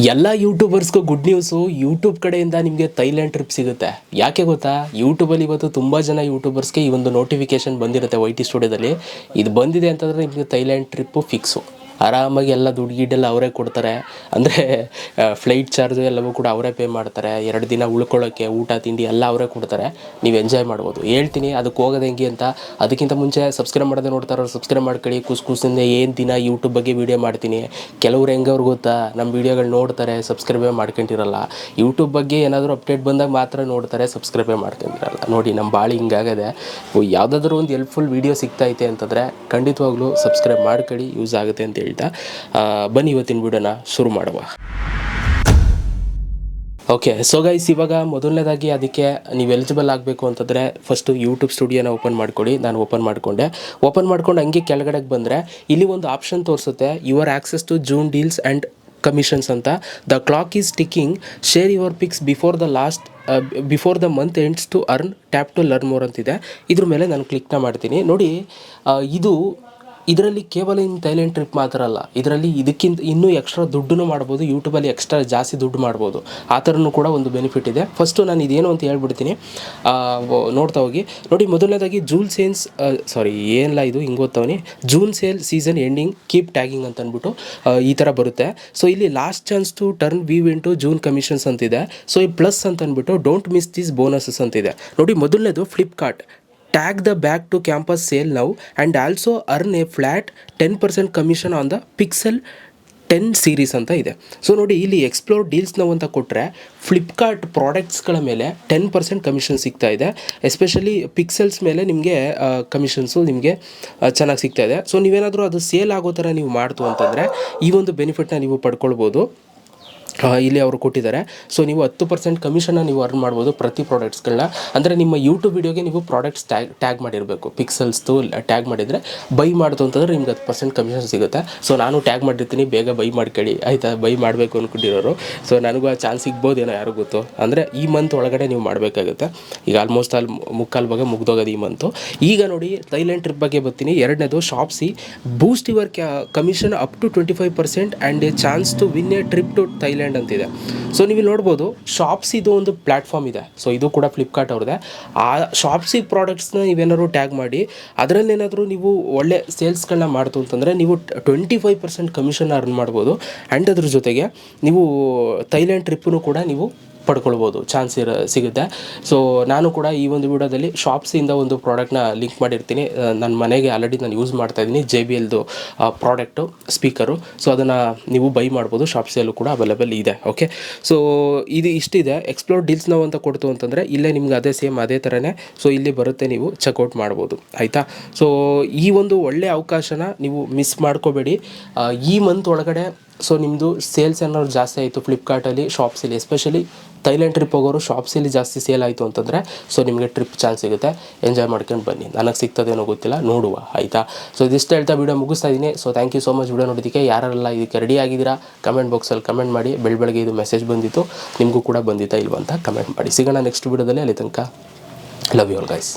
ಎಲ್ಲ ಯೂಟ್ಯೂಬರ್ಸ್ಗೂ good news. YouTube ಕಡೆಯಿಂದ ನಿಮಗೆ ಥೈಲ್ಯಾಂಡ್ ಟ್ರಿಪ್ ಸಿಗುತ್ತೆ. ಯಾಕೆ ಗೊತ್ತಾ? ಯೂಟ್ಯೂಬಲ್ಲಿ ಇವತ್ತು ತುಂಬ ಜನ ಯೂಟ್ಯೂಬರ್ಸ್ಗೆ ಈ ಒಂದು ನೋಟಿಫಿಕೇಶನ್ ಬಂದಿರುತ್ತೆ ವೈ ಟಿ ಸ್ಟುಡಿಯೋದಲ್ಲಿ. ಇದು ಬಂದಿದೆ ಅಂತಂದರೆ ನಿಮಗೆ ಥೈಲ್ಯಾಂಡ್ ಟ್ರಿಪ್ಪು ಫಿಕ್ಸು. ಆರಾಮಾಗಿ ಎಲ್ಲ ದುಡ್ಡು ಗಿಡ್ಡೆಲ್ಲ ಅವರೇ ಕೊಡ್ತಾರೆ. ಅಂದರೆ ಫ್ಲೈಟ್ ಚಾರ್ಜು ಎಲ್ಲವೂ ಕೂಡ ಅವರೇ ಪೇ ಮಾಡ್ತಾರೆ. 2 ದಿನ ಉಳ್ಕೊಳ್ಳೋಕ್ಕೆ ಊಟ ತಿಂಡಿ ಎಲ್ಲ ಅವರೇ ಕೊಡ್ತಾರೆ. ನೀವು ಎಂಜಾಯ್ ಮಾಡ್ಬೋದು. ಹೇಳ್ತೀನಿ ಅದಕ್ಕೆ ಹೋಗೋದು ಹೆಂಗೆ ಅಂತ. ಅದಕ್ಕಿಂತ ಮುಂಚೆ ಸಬ್ಸ್ಕ್ರೈಬ್ ಮಾಡೋದೇ ನೋಡ್ತಾರೋ ಸಬ್ಸ್ಕ್ರೈಬ್ ಮಾಡ್ಕೊಳ್ಳಿ. ಕೂಸಿಂದ ಏನು ದಿನ ಯೂಟ್ಯೂಬ್ ಬಗ್ಗೆ ವೀಡಿಯೋ ಮಾಡ್ತೀನಿ. ಕೆಲವ್ರು ಹೆಂಗವ್ರು ಗೊತ್ತಾ, ನಮ್ಮ ವೀಡಿಯೋಗಳು ನೋಡ್ತಾರೆ, ಸಬ್ಸ್ಕ್ರೈಬೇ ಮಾಡ್ಕೊಂಡಿರಲ್ಲ. ಯೂಟ್ಯೂಬ್ ಬಗ್ಗೆ ಏನಾದರೂ ಅಪ್ಡೇಟ್ ಬಂದಾಗ ಮಾತ್ರ ನೋಡ್ತಾರೆ, ಸಬ್ಸ್ಕ್ರೈಬೇ ಮಾಡ್ಕೊಂಡಿರಲ್ಲ. ನೋಡಿ ನಮ್ಮ ಬಾಳಿ ಹಿಂಗಾಗದೆ. ಯಾವುದಾದ್ರೂ ಒಂದು ಹೆಲ್ಪ್ಫುಲ್ ವೀಡಿಯೋ ಸಿಗ್ತೈತೆ ಅಂತಂದರೆ ಖಂಡಿತವಾಗ್ಲೂ ಸಬ್ಸ್ಕ್ರೈಬ್ ಮಾಡ್ಕೊಳ್ಳಿ, ಯೂಸ್ ಆಗುತ್ತೆ ಅಂತ ಹೇಳ್ತಾ ಬನ್ನಿ ಇವತ್ತಿನ ವಿಡಿಯೋನ ಶುರು ಮಾಡುವ. ಓಕೆ, ಸೊ ಗೈಸ್, ಇವಾಗ ಮೊದಲನೇದಾಗಿ ಅದಕ್ಕೆ ನೀವು ಎಲಿಜಿಬಲ್ ಆಗಬೇಕು ಅಂತಂದರೆ ಫಸ್ಟು ಯೂಟ್ಯೂಬ್ ಸ್ಟುಡಿಯೋನ ಓಪನ್ ಮಾಡ್ಕೊಳ್ಳಿ. ನಾನು ಓಪನ್ ಮಾಡ್ಕೊಂಡು ಹಂಗೆ ಕೆಳಗಡೆಗೆ ಬಂದರೆ ಇಲ್ಲಿ ಒಂದು ಆಪ್ಷನ್ ತೋರಿಸುತ್ತೆ, your access to June deals and commissions ಅಂತ. The clock is ticking, share your picks before the month ends to earn, tap to learn more ಅಂತಿದೆ. ಇದ್ರ ಮೇಲೆ ನಾನು ಕ್ಲಿಕ್ನ ಮಾಡ್ತೀನಿ. ನೋಡಿ, ಇದರಲ್ಲಿ ಕೇವಲ ಇನ್ನು ಥೈಲ್ಯಾಂಡ್ ಟ್ರಿಪ್ ಮಾತ್ರ ಅಲ್ಲ, ಇದರಲ್ಲಿ ಇದಕ್ಕಿಂತ ಇನ್ನೂ ಎಕ್ಸ್ಟ್ರಾ ದುಡ್ಡು ಮಾಡ್ಬೋದು. ಯೂಟ್ಯೂಬಲ್ಲಿ ಎಕ್ಸ್ಟ್ರಾ ಜಾಸ್ತಿ ದುಡ್ಡು ಮಾಡ್ಬೋದು. ಆ ಥರನೂ ಕೂಡ ಒಂದು ಬೆನಿಫಿಟ್ ಇದೆ. ಫಸ್ಟು ನಾನು ಇದೇನು ಅಂತ ಹೇಳ್ಬಿಡ್ತೀನಿ, ನೋಡ್ತಾ ಹೋಗಿ. ನೋಡಿ, ಮೊದಲನೇದಾಗಿ ಏನಿಲ್ಲ ಇದು ಹಿಂಗೆ ಓದ್ತಾವನಿ. June sale season ending, keep tagging ಅಂತ ಅಂದ್ಬಿಟ್ಟು ಈ ಥರ ಬರುತ್ತೆ. ಸೊ ಇಲ್ಲಿ last chance to turn view into June commissions ಅಂತಿದೆ. ಸೊ ಈ ಪ್ಲಸ್ ಅಂತ ಅಂದ್ಬಿಟ್ಟು ಡೋಂಟ್ ಮಿಸ್ ದೀಸ್ ಬೋನಸಸ್ ಅಂತಿದೆ. ನೋಡಿ, ಮೊದಲನೇದು Flipkart, tag the back to campus sale now and also earn a flat 10% commission on the Pixel 10 series ಅಂತ ಇದೆ. So ನೋಡಿ, ಇಲ್ಲಿ ಎಕ್ಸ್ಪ್ಲೋರ್ ಡೀಲ್ಸ್ ನಾವು ಅಂತ ಕೊಟ್ಟರೆ ಫ್ಲಿಪ್ಕಾರ್ಟ್ ಪ್ರಾಡಕ್ಟ್ಸ್ಗಳ ಮೇಲೆ 10% ಕಮಿಷನ್ ಸಿಗ್ತಾ ಇದೆ. ಎಸ್ಪೆಷಲಿ ಪಿಕ್ಸೆಲ್ಸ್ ಮೇಲೆ ನಿಮಗೆ ಕಮಿಷನ್ಸು ನಿಮಗೆ ಚೆನ್ನಾಗಿ ಸಿಗ್ತಾ ಇದೆ. ಸೊ ನೀವೇನಾದರೂ ಅದು ಸೇಲ್ ಆಗೋ ಥರ ನೀವು ಮಾಡ್ತು ಅಂತಂದರೆ ಈ ಒಂದು ಬೆನಿಫಿಟ್ನ ನೀವು ಪಡ್ಕೊಳ್ಬೋದು. ಇಲ್ಲಿ ಅವರು ಕೊಟ್ಟಿದ್ದಾರೆ. ಸೊ ನೀವು 10% ಕಮಿಷನ್ನ ನೀವು ಅರ್ನ್ ಮಾಡ್ಬೋದು ಪ್ರತಿ ಪ್ರಾಡಕ್ಟ್ಸ್ಗಳನ್ನ. ಅಂದರೆ ನಿಮ್ಮ ಯೂಟ್ಯೂಬ್ ವೀಡಿಯೋಗೆ ನೀವು ಪ್ರಾಡಕ್ಟ್ಸ್ ಟ್ಯಾಗ್ ಮಾಡಿರಬೇಕು. ಪಿಕ್ಸೆಲ್ಸ್ದು ಟ್ಯಾಗ್ ಮಾಡಿದರೆ ಬೈ ಮಾಡ್ತು ಅಂತಂದರೆ ನಿಮ್ಗೆ 10% ಕಮಿಷನ್ ಸಿಗುತ್ತೆ. ಸೊ ನಾನು ಟ್ಯಾಗ್ ಮಾಡಿರ್ತೀನಿ, ಬೇಗ ಬೈ ಮಾಡ್ಕೊಳ್ಳಿ ಆಯಿತಾ. ಬೈ ಮಾಡಬೇಕು ಅಂದ್ಕೊಂಡಿರೋರು. ಸೊ ನನಗೂ ಆ ಚಾನ್ಸ್ ಸಿಗ್ಬೋದೇನೋ, ಯಾರು ಗೊತ್ತು. ಅಂದರೆ ಈ ಮಂತ್ ಒಳಗಡೆ ನೀವು ಮಾಡಬೇಕಾಗುತ್ತೆ. ಈಗ ಆಲ್ಮೋಸ್ಟ್ ಮುಕ್ಕಾಲು ಭಾಗ ಮುಗ್ದೋಗೋದು ಈ ಮಂತು. ಈಗ ನೋಡಿ, ಥೈಲ್ಯಾಂಡ್ ಟ್ರಿಪ್ ಬಗ್ಗೆ ಬರ್ತೀನಿ. ಎರಡನೇದು Shopsy, boost your commission up to 25% and a chance to win a trip to Thailand ಅಂತಿದೆ. ಸೊ ನೀವು ನೋಡ್ಬೋದು, ಶಾಪ್ಸ್ ಇದು ಒಂದು ಪ್ಲ್ಯಾಟ್ಫಾರ್ಮ್ ಇದೆ. ಸೊ ಇದು ಕೂಡ ಫ್ಲಿಪ್ಕಾರ್ಟ್ ಅವ್ರದ್ದೇ. ಆ ಶಾಪ್ಸಿ ಪ್ರಾಡಕ್ಟ್ಸ್ನ ನೀವೇನಾದ್ರು ಟ್ಯಾಗ್ ಮಾಡಿ ಅದರಲ್ಲೇನಾದರೂ ನೀವು ಒಳ್ಳೆ ಸೇಲ್ಸ್ಗಳನ್ನ ಮಾಡ್ತು ಅಂತಂದರೆ ನೀವು 25% ಕಮಿಷನ್ ಅರ್ನ್ ಮಾಡ್ಬೋದು. ಆ್ಯಂಡ್ ಅದ್ರ ಜೊತೆಗೆ ನೀವು ಥೈಲ್ಯಾಂಡ್ ಟ್ರಿಪ್ಪನ್ನು ಕೂಡ ನೀವು ಪಡ್ಕೊಳ್ಬೋದು, ಚಾನ್ಸ್ ಸಿಗುತ್ತೆ. ಸೊ ನಾನು ಕೂಡ ಈ ಒಂದು ವಿಡಿಯೋದಲ್ಲಿ ಶಾಪ್ಸಿಂದ ಒಂದು ಪ್ರಾಡಕ್ಟ್ನ ಲಿಂಕ್ ಮಾಡಿರ್ತೀನಿ. ನನ್ನ ಮನೆಗೆ ಆಲ್ರೆಡಿ ನಾನು ಯೂಸ್ ಮಾಡ್ತಾಯಿದ್ದೀನಿ, JBLದು ಪ್ರಾಡಕ್ಟು ಸ್ಪೀಕರು. ಸೊ ಅದನ್ನು ನೀವು ಬೈ ಮಾಡ್ಬೋದು, ಶಾಪ್ಸಿಯಲ್ಲೂ ಕೂಡ ಅವೈಲೇಬಲ್ ಇದೆ. ಓಕೆ, ಸೊ ಇದು ಇಷ್ಟಿದೆ. ಎಕ್ಸ್ಪ್ಲೋರ್ ಡೀಲ್ಸ್ ನಾವು ಅಂತ ಕೊಡ್ತು ಅಂತಂದರೆ ಇಲ್ಲೇ ನಿಮ್ಗೆ ಅದೇ ಥರನೇ ಸೊ ಇಲ್ಲಿ ಬರುತ್ತೆ, ನೀವು ಚೆಕ್ಔಟ್ ಮಾಡ್ಬೋದು ಆಯಿತಾ. ಸೊ ಈ ಒಂದು ಒಳ್ಳೆಯ ಅವಕಾಶನ ನೀವು ಮಿಸ್ ಮಾಡ್ಕೋಬೇಡಿ. ಈ ಮಂತ್ ಒಳಗಡೆ ಸೊ ನಿಮ್ಮದು ಸೇಲ್ಸ್ ಏನಾದ್ರು ಜಾಸ್ತಿ ಆಯಿತು ಫ್ಲಿಪ್ಕಾರ್ಟಲ್ಲಿ, ಶಾಪ್ಸಲ್ಲಿ, ಎಸ್ಪೆಷಲಿ ಥೈಲ್ಯಾಂಡ್ ಟ್ರಿಪ್ ಹೋಗೋರು ಶಾಪ್ಸಲ್ಲಿ ಜಾಸ್ತಿ ಸೇಲ್ ಆಯಿತು ಅಂತಂದರೆ ಸೊ ನಿಮಗೆ ಟ್ರಿಪ್ ಚಾನ್ಸ್ ಸಿಗುತ್ತೆ. ಎಂಜಾಯ್ ಮಾಡ್ಕೊಂಡು ಬನ್ನಿ. ನನಗೆ ಸಿಗ್ತದೇನೋ ಗೊತ್ತಿಲ್ಲ, ನೋಡುವ ಆಯಿತಾ. ಸೊ ಇದಿಷ್ಟು ಹೇಳ್ತಾ ವಿಡಿಯೋ ಮುಗಿಸ್ತಾ ಇದ್ದೀನಿ. So thank you so much video ನೋಡೋದಕ್ಕೆ. ಯಾರೆಲ್ಲ ಇದಕ್ಕೆ ರೆಡಿ ಆಗಿದ್ದೀರಾ ಕಮೆಂಟ್ ಬಾಕ್ಸಲ್ಲಿ ಕಮೆಂಟ್ ಮಾಡಿ. ಬೆಳಗ್ಗೆ ಇದು ಮೆಸೇಜ್ ಬಂದಿತ್ತು, ನಿಮಗೂ ಕೂಡ ಬಂದಿತ್ತಾ ಇಲ್ವಂತ ಕಮೆಂಟ್ ಮಾಡಿ. ಸಿಗೋಣ ನೆಕ್ಸ್ಟ್ ವಿಡಿಯೋದಲ್ಲಿ. ಅಲ್ಲಿ ತನಕ ಲವ್ ಯು ಆಲ್ ಗೈಸ್.